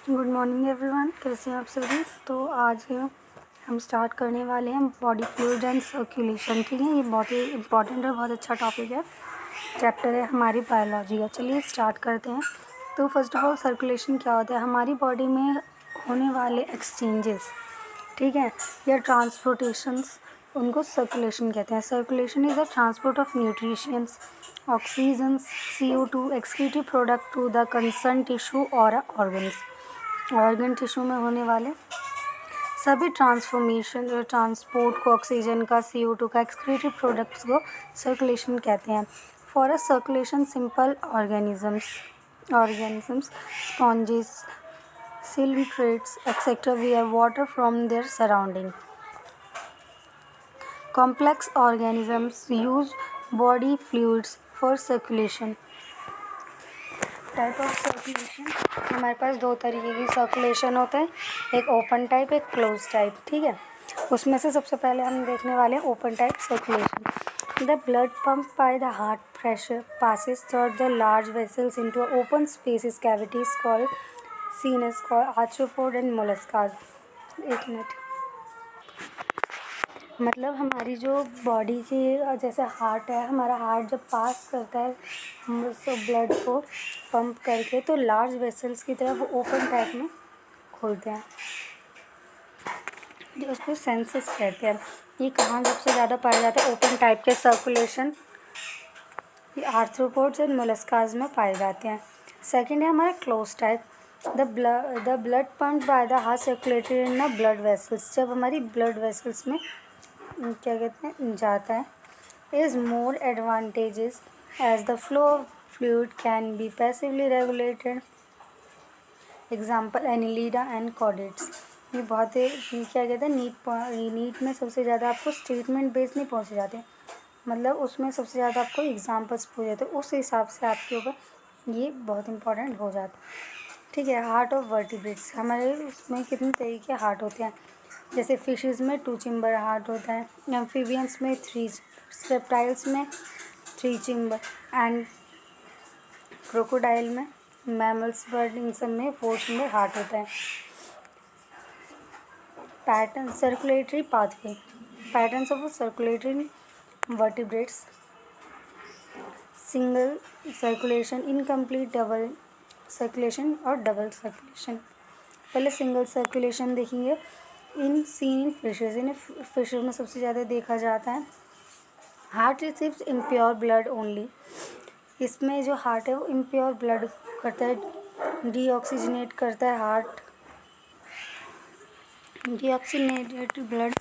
Good morning everyone, कैसे हैं आप सभी। तो आज हम स्टार्ट करने वाले हैं बॉडी फ्लूइड एंड सर्कुलेशन। ठीक है, ये बहुत ही इम्पॉर्टेंट और बहुत अच्छा टॉपिक है, चैप्टर है हमारी बायोलॉजी का। चलिए स्टार्ट करते हैं। तो फर्स्ट ऑफ ऑल सर्कुलेशन क्या होता है? हमारी बॉडी में होने वाले एक्सचेंजेस, ठीक है, या ट्रांसपोर्टेशंस, उनको सर्कुलेशन कहते हैं। Circulation is the transport of nutritions, oxygen, CO2 excretive product to the concern tissue और ऑर्गन्स। ऑर्गन टिश्यू में होने वाले सभी ट्रांसफॉर्मेशन, ट्रांसपोर्ट को ऑक्सीजन का, CO2 का, एक्सक्रीटिव प्रोडक्ट्स को सर्कुलेशन कहते हैं। For a circulation simple organisms sponges, ciliates etcetera where water from their surrounding. Complex organisms use body fluids for circulation. Type of circulation, हमारे पास दो तरीके की सर्कुलेशन होता है, एक ओपन टाइप, एक क्लोज टाइप। ठीक है, उसमें से सबसे पहले हम देखने वाले हैं open type circulation. The blood pump by the heart pressure passes through the large vessels into open spaces cavities called sinus called arthropod and molluscas। एक मिनट, मतलब हमारी जो बॉडी की जैसे हार्ट है, हमारा हार्ट जब पास करता है हम उसको ब्लड को पंप करके, तो लार्ज वेसल्स की तरह वो ओपन टाइप में खोलते हैं, जो उसको सेंसस कहते हैं। ये कहाँ सबसे ज़्यादा पाया जाता है? ओपन टाइप के सर्कुलेशन ये आर्थ्रोपोड्स एंड मोलस्काज में पाए जाते हैं। सेकंड है हमारा close type. The blood pump by the heart circulated in the blood vessels. जब हमारी ब्लड वेसल्स में क्या कहते हैं जाता है, is more advantages as the flow of fluid can be passively regulated. Example Annelida and chordates. ये बहुत ही क्या कहते हैं नीट में सबसे ज़्यादा आपको स्टेटमेंट बेस्ड नहीं पहुँचे जाते, मतलब उसमें सबसे ज़्यादा आपको एग्जाम्पल्स पूछ जाते, उस हिसाब से आपके ऊपर ये बहुत इंपॉर्टेंट हो जाता है। ठीक है, हार्ट ऑफ वर्टिब्रेट्स। हमारे उसमें कितने तरीके के हार्ट होते हैं, जैसे फिशेस में 2 चैम्बर हार्ट होता है, एम्फीबियंस में 3, रेप्टाइल्स में 3 चैम्बर एंड क्रोकोडाइल में, मैमल्स, बर्ड, इन सब में 4 चैम्बर हार्ट होता है। Pattern circulatory pathway, patterns of circulatory vertebrates, single circulation, incomplete double circulation और डबल सर्कुलेशन। पहले सिंगल सर्कुलेशन देखेंगे। इन सीन फिशेज, इन फिशेज में सबसे ज़्यादा देखा जाता है। Heart receives impure blood only. इसमें जो हार्ट है वो इम्प्योर ब्लड करता है, डीऑक्सीजनेट करता है हार्ट। डीऑक्सीजनेटेड ब्लड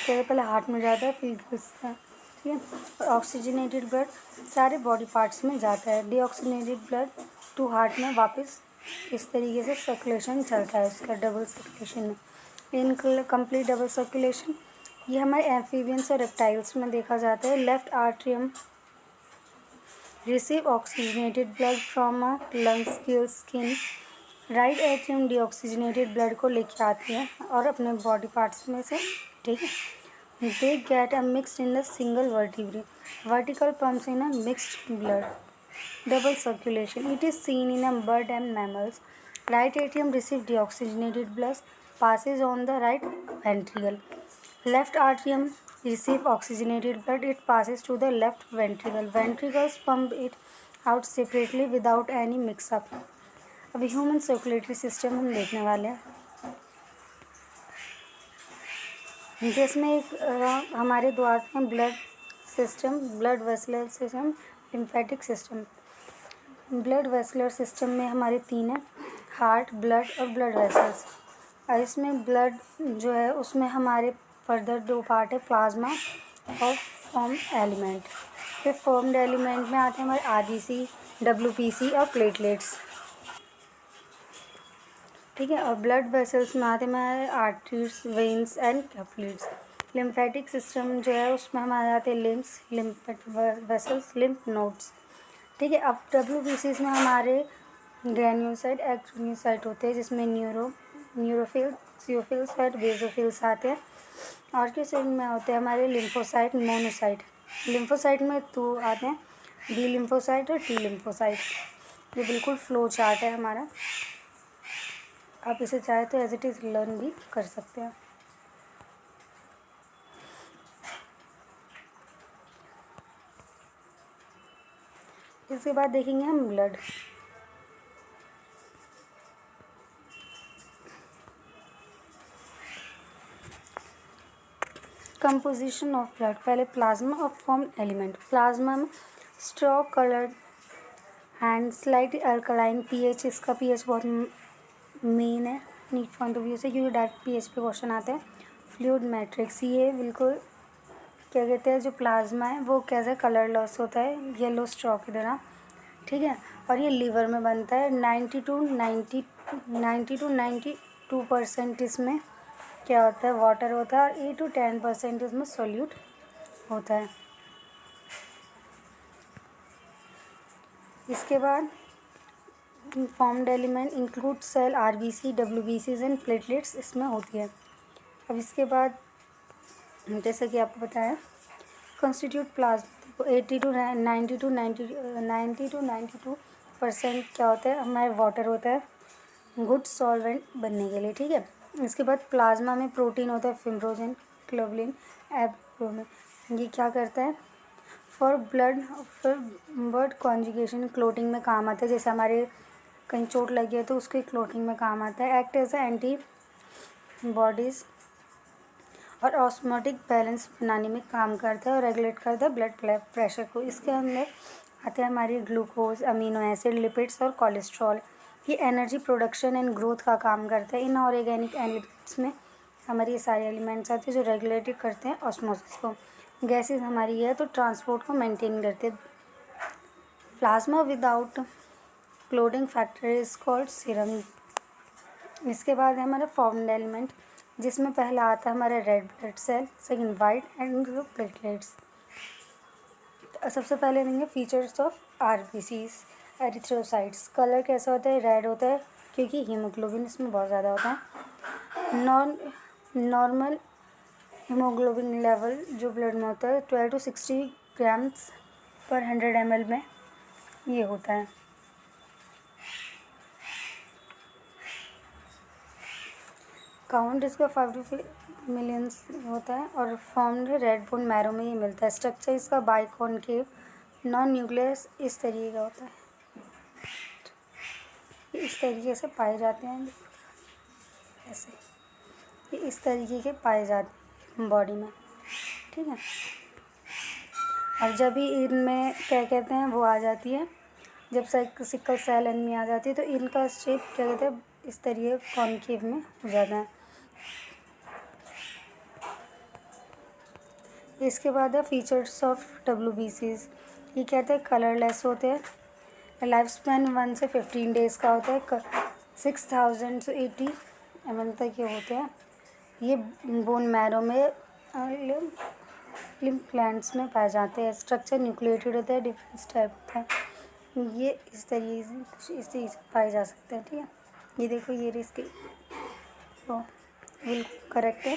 पहले हार्ट में जाता है, फिर घुसता है। ठीक है, और ऑक्सीजनेटेड ब्लड सारे बॉडी पार्ट्स में जाता है। डीऑक्सीजनेटेड ब्लड टू हार्ट में वापस, इस तरीके से सर्कुलेशन चलता है उसका डबल सर्कुलेशन में। इनकम्प्लीट डबल सर्कुलेशन ये हमारे एम्फीबियंस और रेप्टाइल्स में देखा जाता है। Left atrium receive oxygenated blood from lungs, Gill, skin. Right atrium deoxygenated blood को लेके आती है और अपने बॉडी पार्ट्स में से, ठीक है, they get a mixed in the single vertebrae. Vertical pumps in a mixed blood. Double circulation. It is seen in a bird and mammals. Right atrium receives deoxygenated blood, passes on the right ventricle. Left atrium receives oxygenated blood, it passes to the left ventricle. Ventricles pump it out separately without any mix-up. अभी human circulatory system हम देखने वाले हैं, जिसमें एक हमारे दो आते हैं, blood system, blood vascular system, lymphatic system. Blood vascular system में हमारे 3 हैं, हार्ट, ब्लड और ब्लड वेसल्स। और इसमें ब्लड जो है उसमें हमारे फर्दर 2 पार्ट है, प्लाज्मा और फॉर्म एलिमेंट। फिर फॉर्म्ड एलिमेंट में आते हैं हमारे RBC, WBC और प्लेटलेट्स। ठीक है, और ब्लड वेसल्स में आते हैं हमारे arteries, veins and capillaries. Lymphatic system जो है उसमें हमारे आते हैं limbs, lymphatic vessels, lymph nodes. ठीक है, अब WBCs में हमारे ग्रेन्यूसाइट, एक्टिनोसाइट होते हैं, जिसमें न्यूरोफिल्स, सियोफिल्स और बेसोफिल्स आते हैं। और किस में होते हैं हमारे लिम्फोसाइट, मोनोसाइट। लिम्फोसाइट में 2 आते हैं, B लिम्फोसाइट और T लिम्फोसाइट। ये बिल्कुल फ्लो चार्ट है हमारा। आप इसे चाहे तो एज इट इज़ लर्न भी कर सकते हैं। इसके बाद देखेंगे हम ब्लड। Composition of blood. पहले plasma of form element. Plasma में straw coloured and slightly alkaline, pH इसका पीएच बहुत मेन है नीट पॉइंट ऑफ व्यू से, क्योंकि डायरेक्ट पीएच पे क्वेश्चन आते हैं। फ्लूइड मैट्रिक्स, ये बिल्कुल क्या कहते हैं, जो प्लाज्मा है वो कैसे कलर लॉस होता है येलो स्ट्रॉ की तरह, ठीक है। और ये लीवर में बनता है। 90 to 92% इसमें क्या होता है, वाटर होता है, और 8 to 10% इसमें सोल्यूट होता है। इसके बाद formed element include cell, RBC, डब्ल्यूबीसीज एंड प्लेटलेट्स इसमें होती है। अब इसके बाद जैसे कि आपको बताया कॉन्स्टिट्यूट प्लाज्मा, 90 to 92% क्या होता है हमारे वाटर होता है गुड सॉल्वेंट बनने के लिए, ठीक है। इसके बाद प्लाज्मा में प्रोटीन होता है, फिब्रोजन, ग्लोबुलिन, एल्बुमिन। ये क्या करता है फॉर ब्लड कॉन्जुगेशन, क्लोटिंग में काम आता है। जैसे हमारे कहीं चोट लगी है तो उसके क्लोटिंग में काम आता है। एक्ट एज एंटी बॉडीज़ और ऑस्मोटिक बैलेंस बनाने में काम करता है और रेगुलेट करता है ब्लड प्रेशर को। इसके अंदर आते हैं हमारी ग्लूकोज, अमीनो एसिड, लिपिड्स और कोलेस्ट्रॉल। ये एनर्जी प्रोडक्शन एंड ग्रोथ का काम करता है। इन ऑर्गेनिक एलिमेंट्स में हमारी ये सारे एलिमेंट्स आते हैं जो रेगुलेट करते हैं ऑस्मोसिस को। गैसेस हमारी है तो ट्रांसपोर्ट को मेंटेन करते हैं। Plasma without clotting factor is called serum. इसके बाद है हमारा फॉर्म्ड एलिमेंट, जिसमें पहला आता है हमारा red blood cell, second white and platelets. सबसे पहले देंगे features of RBCs, erythrocytes. Colour कैसा होता है, रेड होता है क्योंकि हीमोग्लोबिन इसमें बहुत ज़्यादा होता है। नॉर्मल हीमोग्लोबिन लेवल जो ब्लड में होता है 12 to 60 ग्राम्स पर 100 ml में ये होता है। काउंट इसका 5 to 5 मिलियंस होता है और फॉर्म्ड रेड बोन मैरो में ये मिलता है। स्ट्रक्चर इसका बाइकॉनकेव नॉन न्यूक्लियस इस तरीके का होता है। ये इस तरीके से पाए जाते हैं, ऐसे ये इस तरीके के पाए जाते हैं बॉडी में, ठीक है। और जब भी इनमें क्या कहते हैं वो आ जाती है, जब सिकल सेल एनीमिया आ जाती है तो इनका शेप क्या कहते हैं इस तरीके कॉनकेव में हो जाता है। इसके बाद है फीचर्स ऑफ डब्ल्यूबीसीज। ये कहते हैं कलरलेस होते हैं। लाइफ स्पैन 1 से 15 डेज़ का होता है। 6000 से 80 ml तक ये होते हैं। ये बोन मैरो में लिम्फ ग्लैंड्स में पाए जाते हैं। स्ट्रक्चर न्यूक्लिएटेड होता है, डिफरेंस टाइप होता है। ये इस तरीके से पाए जा सकते हैं, ठीक है। ये देखो ये इसकी तो बिल्कुल करेक्ट है।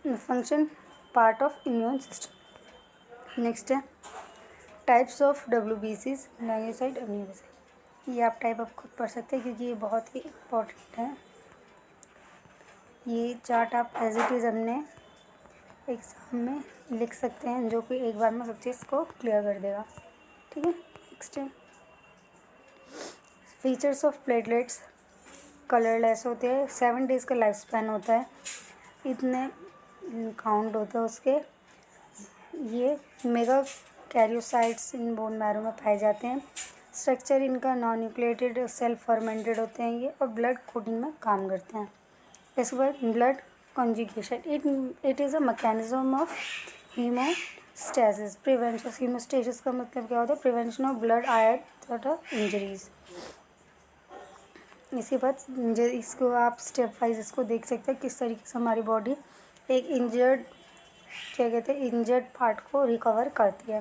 Function part of immune system. Next है टाइप्स ऑफ डब्ल्यूबीसीज, लाइनोसाइट, अम्यूनोसाइट। ये आप टाइप आप खुद पढ़ सकते हैं क्योंकि ये बहुत ही इम्पोर्टेंट है। ये चार्ट आप एज इट इज़ अपने एग्ज़ाम में लिख सकते हैं, जो कि एक बार में सब चीज़ को क्लियर कर देगा, ठीक है। नेक्स्ट है फीचर्स ऑफ प्लेटलेट्स। कलरलेस होते हैं, 7 डेज़ का लाइफ स्पैन होता है, इतने काउंट होते हैं उसके। ये mega karyocytes in bone marrow में पाए जाते हैं। स्ट्रक्चर इनका नॉन न्यूक्लिएटेड सेल्फ फर्मेंटेड होते हैं ये, और ब्लड कोटिंग में काम करते हैं। इसके बाद blood conjugation, it is a mechanism of haemostasis prevention. Haemostasis का मतलब क्या होता है, prevention of blood ion injuries. इसके बाद इसको आप स्टेप वाइज इसको देख सकते हैं किस तरीके से हमारी बॉडी एक इंजर्ड क्या कहते हैं इंजर्ड पार्ट को रिकवर करती है,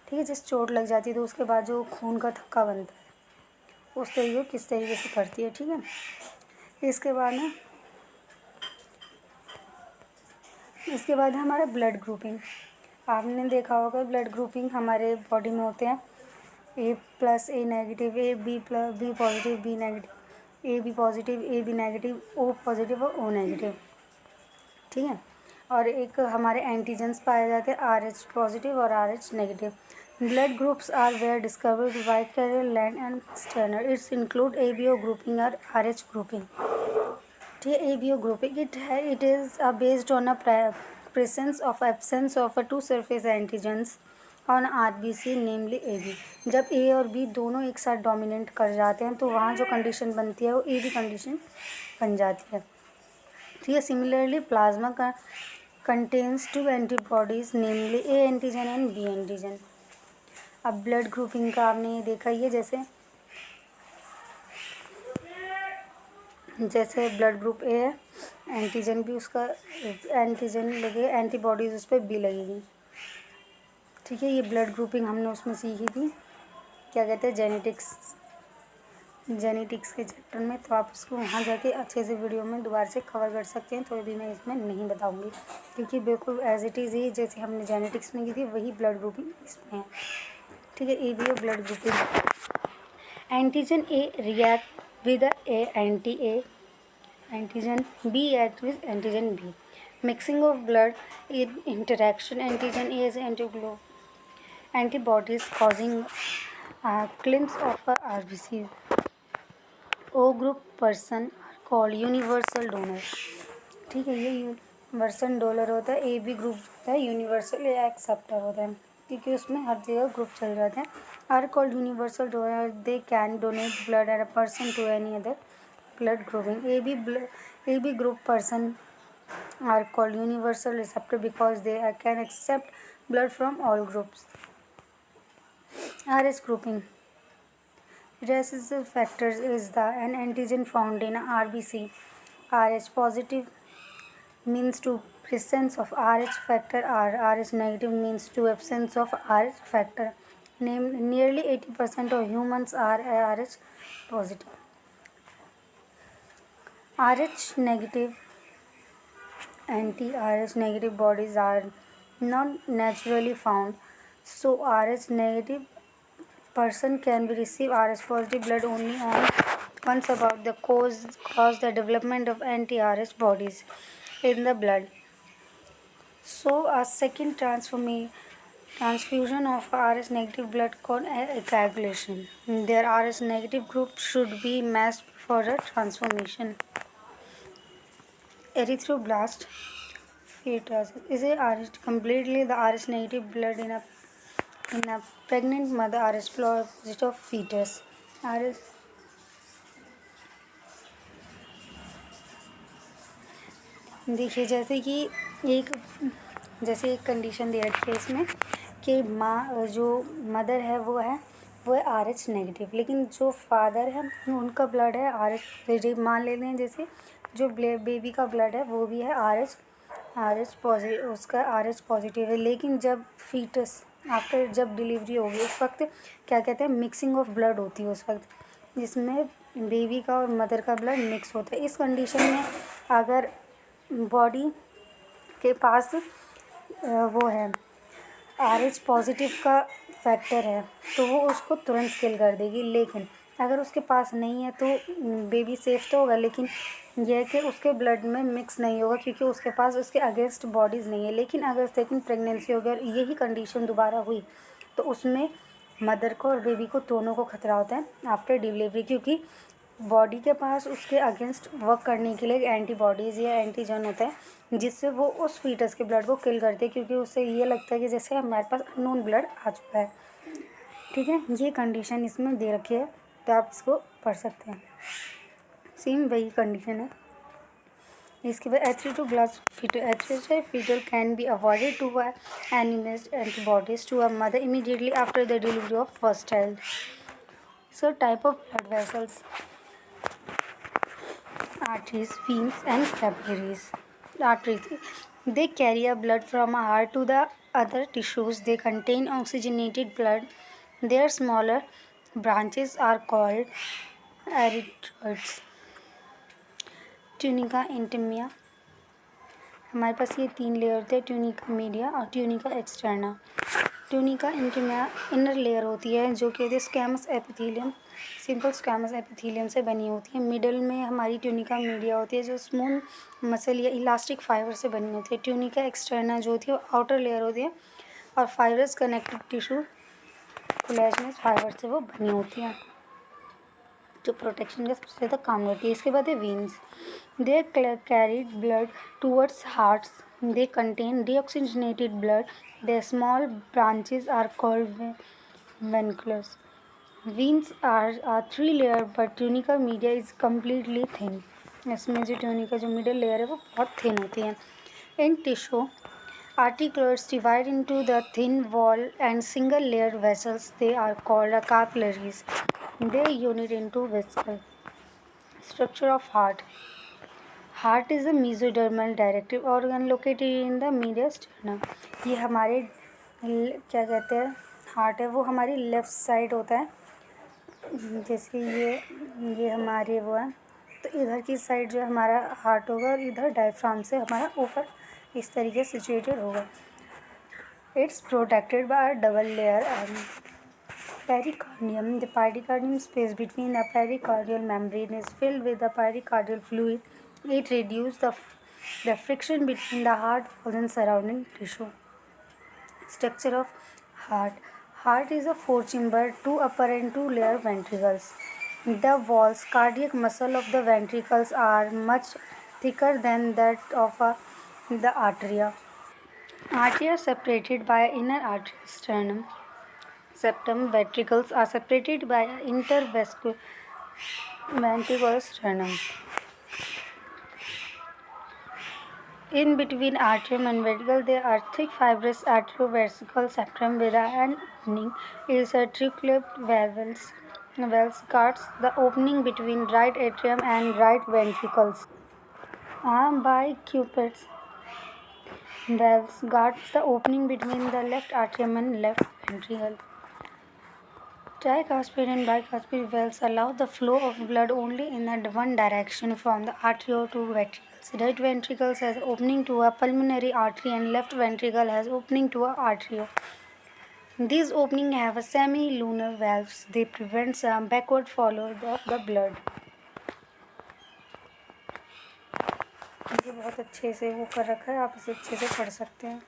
ठीक है। जिस चोट लग जाती है तो उसके बाद जो खून का थक्का बनता है उस तरीके को किस तरीके से करती है, ठीक है। इसके बाद है हमारा ब्लड ग्रुपिंग। आपने देखा होगा ब्लड ग्रुपिंग हमारे बॉडी में होते हैं A+, A-, A B+, B positive, B negative. A B positive, A B negative, O positive और ओ नेगेटिव, ठीक है। और एक हमारे एंटीजन्स पाए जाते हैं आर एच पॉजिटिव और R H negative. Blood groups are were discovered by carrier land and sterner. Its include A B O grouping और आर एच ग्रुपिंग, ठीक है। A B O grouping it is based on a presence of absence of two surface antigens on R B C namely A B. जब A और B दोनों एक साथ dominate कर जाते हैं तो वहाँ जो कंडीशन बनती है वो ए बी कंडीशन बन जाती है, ठीक है। सिमिलरली प्लाज्मा का contains two antibodies namely A antigen and B antigen. अब ब्लड ग्रुपिंग का आपने ये देखा ही है, जैसे ब्लड ग्रुप ए है, एंटीजन भी उसका एंटीजन लगे, एंटीबॉडीज़ उस पर बी लगेगी, ठीक है। ये ब्लड ग्रुपिंग हमने उसमें सीखी थी, क्या कहते हैं, जेनेटिक्स के चैप्टर में। तो आप उसको वहाँ जाके अच्छे से वीडियो में दोबारा से कवर कर सकते हैं, तो अभी मैं इसमें नहीं बताऊँगी क्योंकि बिल्कुल एज इट इज़ ही जैसे हमने जेनेटिक्स में की थी वही ब्लड ग्रुपिंग इसमें है, ठीक है। A B O blood grouping. Antigen A react with A antigen B react with antigen B. Mixing of blood in interaction antigen A is antibodies causing glimpse of a RBC. O group person are called universal donor, ठीक है। ये universal donor होता है। A B group होता है universal acceptor होता है क्योंकि उसमें हर जगह ग्रुप चल जाते हैं। Are called universal donor, they can donate blood and a person to any other blood grouping. AB group person are called universal receptor because they can accept blood from all groups. RH grouping. Recessive factors is an antigen found in RBC. RH positive means to presence of RH factor R. RH negative means to absence of RH factor. Nearly 80% of humans are RH positive. RH negative anti-RH negative bodies are not naturally found, so RH negative person can be receive RH positive blood only once about the cause the development of anti-RH bodies in the blood. So a second transfusion of RH negative blood called coagulation. Their RH negative group should be matched for a transformation. Erythroblast fetus is a RH completely the RH negative blood in a pregnant mother, RH positive fetus. RH देखिए जैसे एक condition दे रखी है इसमें कि माँ जो mother है वो है RH नेगेटिव, लेकिन जो फादर है उनका ब्लड है RH पॉजिटिव। मान लेते हैं जैसे जो बेबी का ब्लड है वो भी है RH पॉजिटिव, उसका RH पॉजिटिव है, लेकिन जब फीटस आफ्टर जब डिलीवरी होगी उस वक्त क्या कहते हैं मिक्सिंग ऑफ ब्लड होती है उस वक्त, जिसमें बेबी का और मदर का ब्लड मिक्स होता है। इस कंडीशन में अगर बॉडी के पास वो है RH पॉजिटिव का फैक्टर है तो वो उसको तुरंत किल कर देगी, लेकिन अगर उसके पास नहीं है तो बेबी सेफ तो होगा, लेकिन यह है कि उसके ब्लड में मिक्स नहीं होगा क्योंकि उसके पास उसके अगेंस्ट बॉडीज़ नहीं है। लेकिन अगर सेकंड प्रेगनेंसी हो गया और यही कंडीशन दोबारा हुई तो उसमें मदर को और बेबी को दोनों को खतरा होता है आफ्टर डिलीवरी, क्योंकि बॉडी के पास उसके अगेंस्ट वर्क करने के लिए एंटीबॉडीज़ या एंटीजन होता है जिससे वो उस फीटस के ब्लड को किल करते हैं, क्योंकि उससे ये लगता है कि जैसे हमारे पास अननोन ब्लड आ चुका है, ठीक है। ये कंडीशन इसमें दे रखी है तो आप इसको पढ़ सकते हैं, सेम वही कंडीशन है। इसके बाद एथ्रोब्लास्ट fetal can be avoided to administer antibodies to a mother immediately after the delivery of first child. So type of blood vessels: arteries, veins and capillaries. Arteries, they carry a blood from a heart to the other tissues. They contain oxygenated blood. Their smaller branches are called erythroids. Tunica intima, हमारे पास ये 3 layer होते हैं, tunica media और tunica externa. Tunica intima inner layer होती है जो कि squamous epithelium simple squamous epithelium से बनी होती है। मिडल में हमारी ट्यूनिका मीडिया होती है जो स्मूथ मसल या इलास्टिक फाइबर से बनी होती है। ट्यूनिका एक्सटर्ना जो होती है वो आउटर लेयर होती है और fibrous connective tissue collagenous fibre से वो बनी होती है जो प्रोटेक्शन का सबसे ज़्यादा काम करती है। इसके बाद है veins. They carry blood towards hearts. They contain deoxygenated blood. The small branches are called venules. Veins are three layer but tunica media is completely thin. इसमें जो ट्यूनिका जो मिडल लेयर है वो बहुत थिन होती है। In tissue, articulates divide into the thin wall and single layer vessels. They are called capillaries. They unit into vesicle. Structure of heart. Heart is a mesodermal directive organ located in the medial sternum. ये हमारे क्या कहते हैं heart है वो हमारी left side होता है। जैसे ये हमारे वो है तो इधर की साइड जो हमारा हार्ट होगा और इधर डायफ्राम से हमारा ऊपर इस तरीके से सिचुएटेड होगा। It's protected by a double layer pericardium. The pericardium space between the pericardial membrane is filled with the pericardial fluid. It reduces the friction between the heart walls and surrounding tissue. Structure of heart. Heart is a four-chamber, two upper and two lower ventricles. The walls, cardiac muscle of the ventricles are much thicker than that of the arteria. Arteria are separated by inner arterial sternum. Septum. Ventricles are separated by interventricular sternum. In between atrium and ventricle, there are thick fibrous arteriovesical septum with an opening. It is a tricloped valves guards the opening between right atrium and right ventricles. Bicuspids valves guards the opening between the left atrium and left ventricle. Tricuspid and bicuspid valves allow the flow of blood only in one direction from the artery to ventricles. Right ventricle has opening to a pulmonary artery and left ventricle has opening to a artery. These openings have a semi-lunar valves. They prevent some backward flow of the blood. ये बहुत अच्छे से वो कर रखा है, आप इसे अच्छे से पढ़ सकते हैं।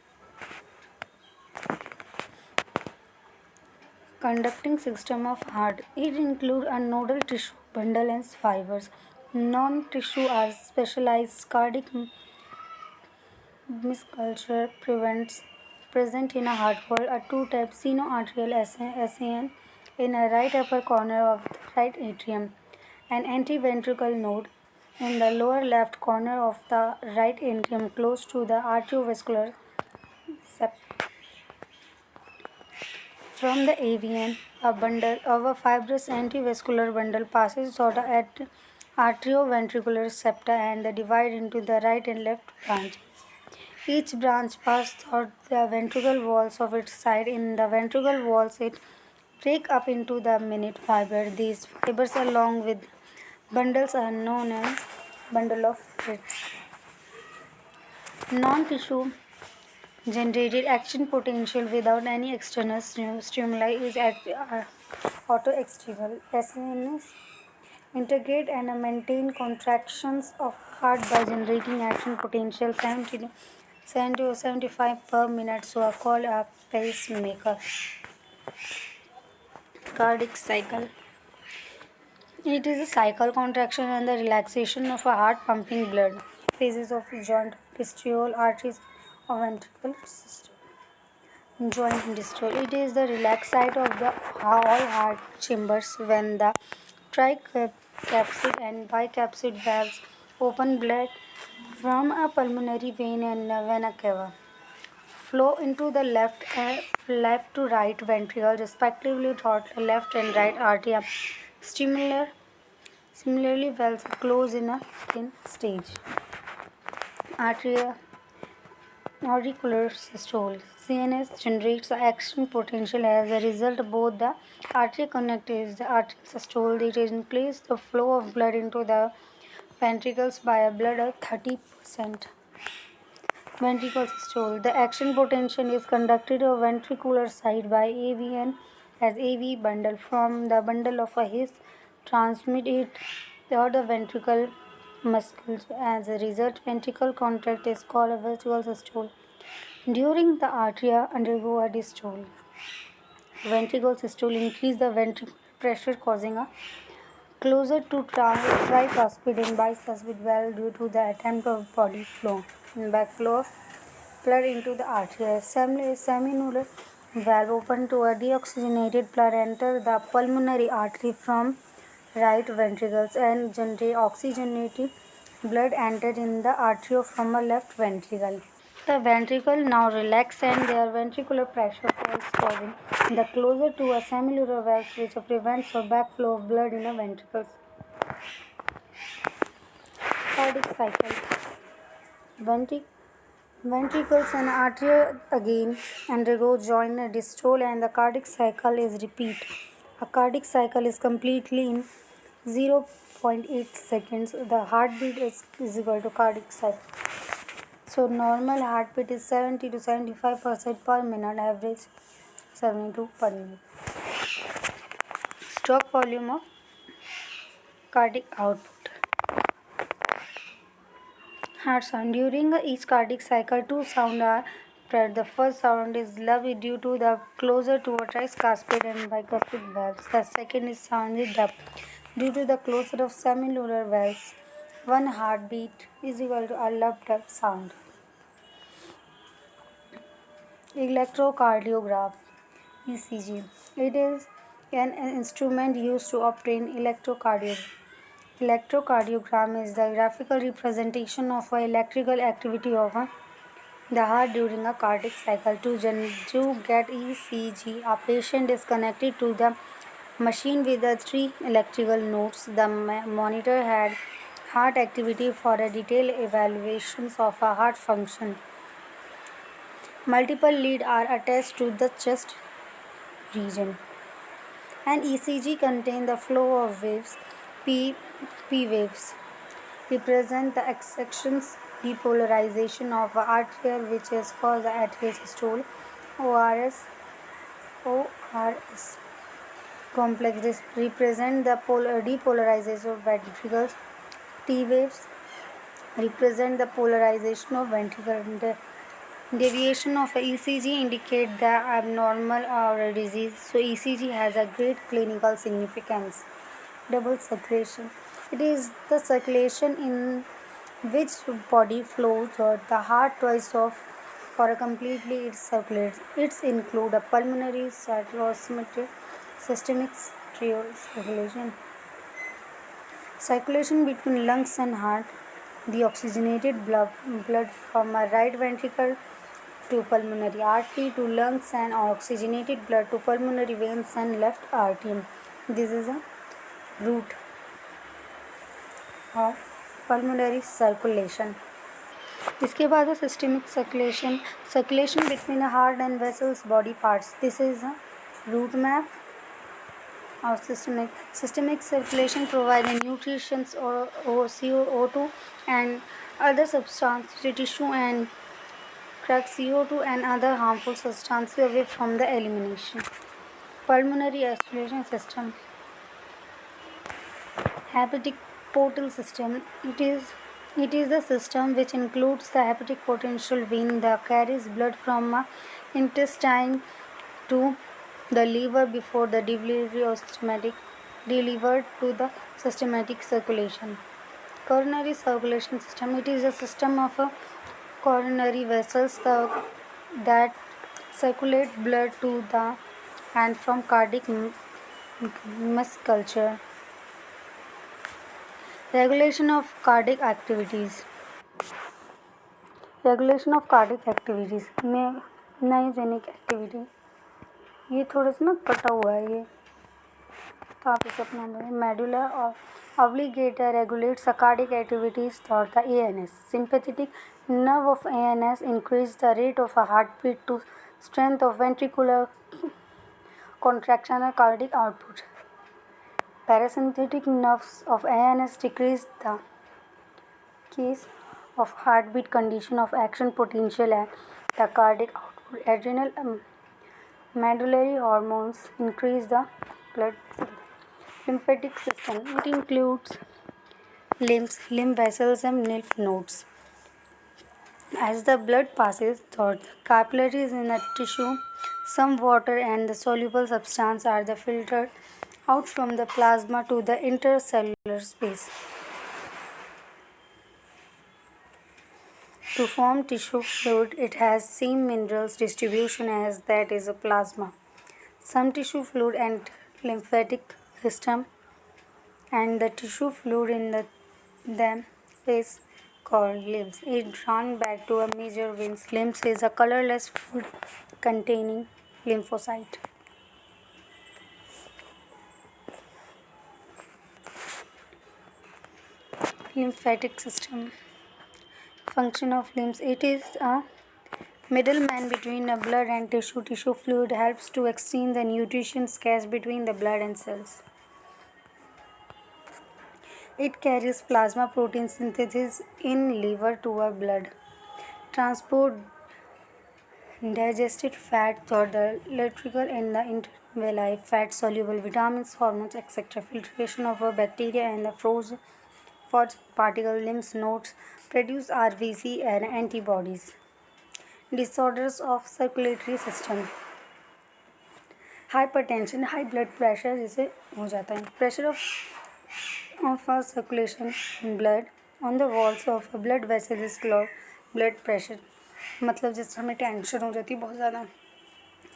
Conducting system of heart. It includes a nodal tissue bundle and fibers. Non-tissue are specialized cardiac musculature present in a heart wall. A two-type sinoatrial SAN in a right upper corner of the right atrium. An antiventricular node in the lower left corner of the right atrium close to the arteriovascular septum. From the AVN, a bundle of a fibrous antivascular bundle passes through the arterioventricular septa and divide into the right and left branches. Each branch passes through the ventricle walls of its side. In the ventricle walls, it breaks up into the minute fiber. These fibers, along with bundles, are known as bundle of threads. Non-tissue generated action potential without any external stimuli is autoexternal. SNs integrate and maintain contractions of heart by generating action potential 70 to 75 per minute, so are called a pacemaker. Cardiac cycle. It is a cycle contraction and the relaxation of a heart pumping blood. Phases of joint diastole, arteries of ventricle system. Joint diastole. It is the relaxed side of the all heart chambers when the tricapsid and bicapsid valves open blood from a pulmonary vein and vena cava flow into the left to right ventricle respectively through the left and right artery. Similarly, valves close in a thin stage. Auricular systole. CNS generates the action potential as a result both the artery connectives, the arterial systole. It increases the flow of blood into the ventricles by a blood of 30%. Ventricle systole. The action potential is conducted to the ventricular side by AVN as AV bundle. From the bundle of a his transmit it or the ventricle muscles. As a result, ventricle contract is called a ventricle systole. During the arteria undergo a dystole. Ventricle systole increase the ventricular pressure causing a closer to tricuspid and bicuspid valve due to the attempt of body flow. Backflow of blood into the artery. Semilunar valve open to a deoxygenated blood enter the pulmonary artery from right ventricles and generate oxygenated blood entered in the artery from a left ventricle. The ventricle now relax and their ventricular pressure falls, causing the closer to a semilunar valve which prevents a backflow of blood in the ventricles. Cardiac cycle. Ventricles and artery again undergo joint dystole and the cardiac cycle is repeat. A cardiac cycle is completely in 0.8 seconds. The heartbeat is equal to cardiac cycle. So normal heartbeat is 70 to 75% per minute, average 72 per minute. Stroke volume of cardiac output. Heart sound. During each cardiac cycle, two sounds are spread. The first sound is low due to the closer to a tricuspid and bicuspid valves. The second is sound is depth due to the closer of semilunar valves. One heartbeat is equal to a low depth sound. Electrocardiograph ECG. It is an instrument used to obtain electrocardiogram. Electrocardiogram is the graphical representation of the electrical activity of the heart during a cardiac cycle. To get ECG, a patient is connected to the machine with the three electrical nodes. The monitor had heart activity for a detailed evaluations of a heart function. Multiple leads are attached to the chest region. An ECG contains the flow of waves. P waves represent the sections depolarization of the arterial, which is called the atrial systole. ORS complex represent the depolarization of ventricles. T waves represent the polarization of ventricle. Deviation of ECG indicate the abnormal or a disease, so ECG has a great clinical significance. Double circulation. It is the circulation in which body flows or the heart twice of for a completely it circulates. It's include a pulmonary systemic circulation. Circulation between lungs and heart. The oxygenated blood from a right ventricle to pulmonary artery to lungs and oxygenated blood to pulmonary veins and left atrium. This is a route of pulmonary circulation. इसके बाद है systemic circulation between the heart and vessels body parts. This is a route map of systemic circulation providing nutrition or CO2 and other substances to tissue and track CO2 and other harmful substances away from the elimination. Pulmonary circulation system. Hepatic portal system. It is the system which includes the hepatic potential vein that carries blood from intestine to the liver before the delivered to the systematic circulation. Coronary circulation system. It is a system of coronary vessels that circulate blood to the and from cardiac musculature. Regulation of cardiac activities. Regulation of cardiac activities में नाइजेनिक activity ये थोड़ा सा ना कटा हुआ है ये तो आप इसे अपना लें मेडुला और obligator regulates the cardiac activities or the ANS. Sympathetic nerve of ANS increase the rate of a heartbeat to strength of ventricular contraction and cardiac output. Parasympathetic nerves of ANS decrease the case of heartbeat condition of action potential and the cardiac output. Adrenal Medullary hormones increase the blood vessel. Lymphatic system. It includes limbs, lymph vessels, and lymph nodes. As the blood passes through the capillaries in the tissue, some water and the soluble substance are filtered out from the plasma to the intercellular space to form tissue fluid. It has same minerals distribution as that is a plasma. Some tissue fluid enter lymphatic system, and the tissue fluid in them is called lymph. It runs back to a major veins. Lymph is a colorless fluid containing lymphocyte. Lymphatic system. Function of lymph. It is a middleman between the blood and tissue. Tissue fluid helps to exchange the nutrition gas between the blood and cells. It carries plasma protein synthesis in liver to our blood. Transport digested fat through the electrical in the intervalli, fat soluble vitamins, hormones, etc. Filtration of bacteria and the frozen particle lymph nodes produce RBC and antibodies. Disorders of circulatory system. Hypertension, high blood pressure जैसे हो जाता है. Pressure of circulation blood on the walls of blood vessel is called blood pressure. मतलब जैसे हमें tension हो जाती है बहुत ज़्यादा,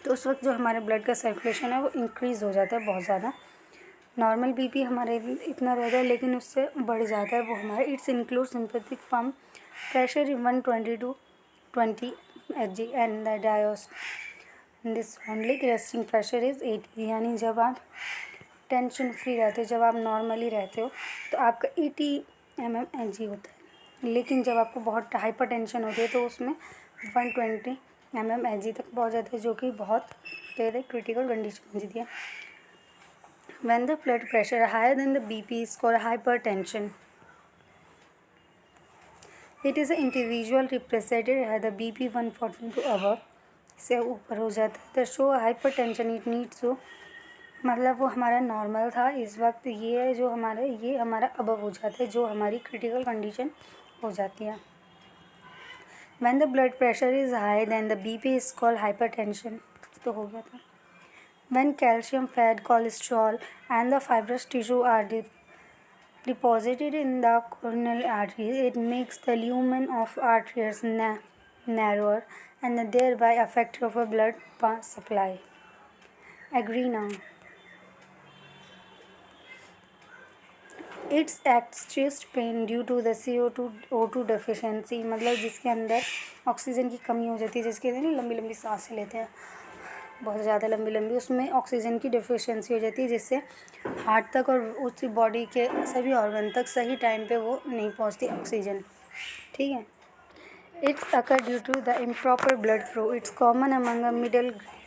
तो उस वक्त जो हमारे ब्लड का सर्कुलेशन है वो इंक्रीज़ हो जाता है बहुत ज़्यादा. नॉर्मल बीपी हमारे इतना रहता है लेकिन उससे बढ़ जाता है वो हमारे. Its include sympathetic pump pressure 120 to 20 Hg and the diastolic. This only resting pressure is 80. यानी जब आप टेंशन फ्री रहते हो, जब आप नॉर्मली रहते हो तो आपका 80 mmHg होता है. लेकिन जब आपको बहुत हाइपर टेंशन होती है तो उसमें 120 mmHg तक पहुँच जाते हैं, जो कि बहुत ज़्यादा क्रिटिकल कंडीशन हो जाती है. When the blood pressure higher than the BP is called hypertension. It is an individual represented at the BP 140 to above. से ऊपर हो जाता है. The show hypertension it needs to, मतलब वो हमारा नॉर्मल था, इस वक्त ये है जो हमारा ये हमारा अबव हो जाता है, जो हमारी क्रिटिकल कंडीशन हो जाती है. When the blood pressure is high then the BP is called hypertension. तो हो गया था. When calcium, fat, cholesterol, and the fibrous tissue are deposited in the coronary arteries, it makes the lumen of arteries narrower and thereby affect your blood supply. Agree now. It's acts chest pain due to the CO2 deficiency. मतलब जिसके अंदर oxygen की कमी हो जाती है, जिसके अंदर लंबी लंबी सांसें लेते हैं बहुत ज़्यादा लंबी लंबी, उसमें ऑक्सीजन की डिफिशियंसी हो जाती है जिससे हार्ट तक और उसकी बॉडी के सभी ऑर्गन तक सही टाइम पे वो नहीं पहुंचती ऑक्सीजन. ठीक है. It's occur due to the improper blood flow. It's common among a middle grade.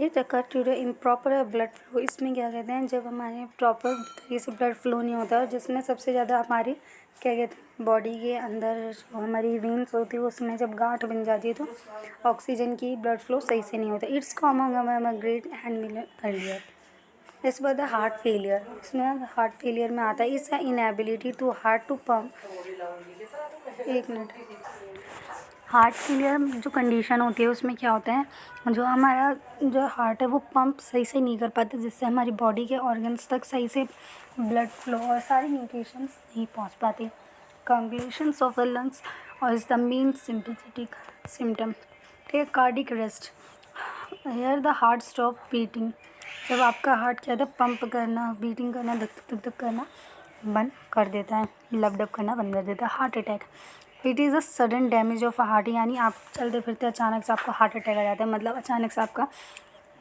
It occur due to improper blood flow. इसमें क्या कहते हैं, जब हमारे प्रॉपर तरीके से ब्लड फ्लो नहीं होता, जिसमें सबसे ज़्यादा हमारी क्या कहते हैं बॉडी के अंदर जो हमारी वेन्स होती है उसमें जब गांठ बन जाती है तो ऑक्सीजन की ब्लड फ्लो सही से नहीं होता. It's common among grade and middle earlier. इस बार द हार्ट फेलियर. इसमें हार्ट फेलियर में आता है इस inability to heart to pump. एक मिनट. हार्ट फेलियर जो कंडीशन होती है उसमें क्या होता है, जो हमारा जो हार्ट है वो पंप सही से नहीं कर पाता, जिससे हमारी बॉडी के ऑर्गन्स तक सही से ब्लड फ्लो और सारी न्यूट्रिशंस नहीं पहुंच पाती. कंप्लीशंस ऑफ द लंग्स और is the main sympathetic symptom. ठीक है. Cardiac arrest. Here the heart stop beating. जब आपका हार्ट क्या था पंप करना, बीटिंग करना, धक धक धक करना बंद कर देता है, लब डब करना बंद कर देता है. Heart attack. It is a sudden damage of heart. यानी आप चलते फिरते अचानक से आपको हार्ट अटैक आ जाता है, मतलब अचानक से आपका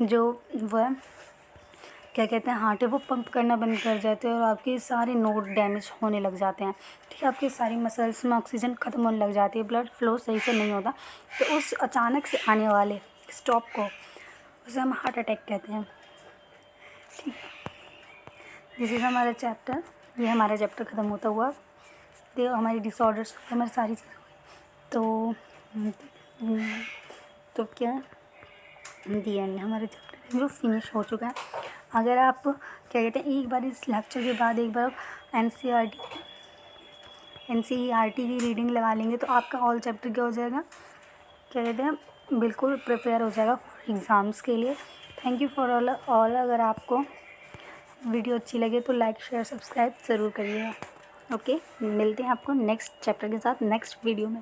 जो वह क्या कहते हैं हार्ट है वो पंप करना बंद कर जाते हैं और आपके सारे नोड डैमेज होने लग जाते हैं. ठीक है. आपकी सारी मसल्स में ऑक्सीजन ख़त्म होने लग जाती है, ब्लड फ्लो सही से नहीं होता. तो उस अचानक से आने वाले स्टॉप को उसे हम हार्ट अटैक कहते हैं. ठीक है. दिस इज़ हमारा चैप्टर. ये हमारा चैप्टर ख़त्म होता हुआ तो हमारी डिसऑर्डर्स हमारी सारी चीज़. तो क्या दी एंड हमारा चैप्टर जो फिनिश हो चुका है। अगर आप क्या कहते हैं एक बार इस लेक्चर के बाद एक बार एनसीईआरटी की रीडिंग लगा लेंगे तो आपका ऑल चैप्टर क्या हो जाएगा, क्या कहते हैं, बिल्कुल प्रिपेयर हो जाएगा फॉर एग्ज़ाम्स के लिए। Thank you for all. अगर आपको वीडियो अच्छी लगे तो लाइक शेयर सब्सक्राइब ज़रूर करिएगा। ओके, मिलते हैं आपको नेक्स्ट चैप्टर के साथ नेक्स्ट वीडियो में।